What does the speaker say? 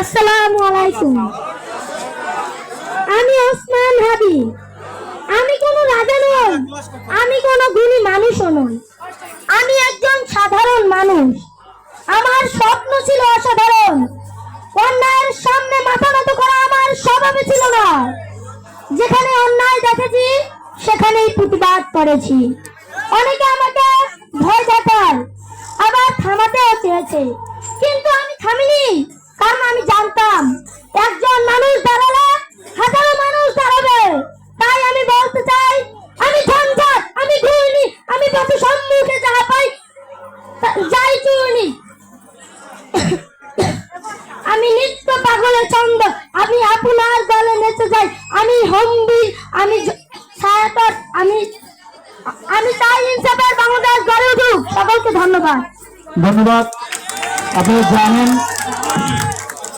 আসসালামু আলাইকুম। আমি ওসমান হাবিব। আমি কোনো রাজা নই, আমি কোনো গুণী মানুষও নই। আমি একজন সাধারণ মানুষ। আমার স্বপ্ন ছিল অসাধারণ। অন্যায়ের সামনে মাথা নত করা আমার স্বভাবে ছিল না। যেখানে অন্যায় দেখেছি সেখানেই প্রতিবাদ করেছি। অনেকে আমাকে ভয় দেখায়, আবার থামাতেও চেয়েছে, কিন্তু আমি থামিনি। কারণ আমি জানতাম একজন মানুষ দাঁড়ালে হাজারো মানুষ দাঁড়াবে। তাই আমি বলতে চাই, আমি ঝঞ্ঝাট, আমি ঘূর্ণি, আমি পথে সম্মুখে যাহা পাই যাই চূর্ণি। আমি নিত্য পাগলের ছন্দ, আমি আপনার দলে নেচে যাই। আমি হম্বি, আমি ছায়াতট, আমি চাই ইনসাফের বাংলাদেশ গড়ে উঠুক। সকলকে ধন্যবাদ। ধন্যবাদ। আপনি জানেন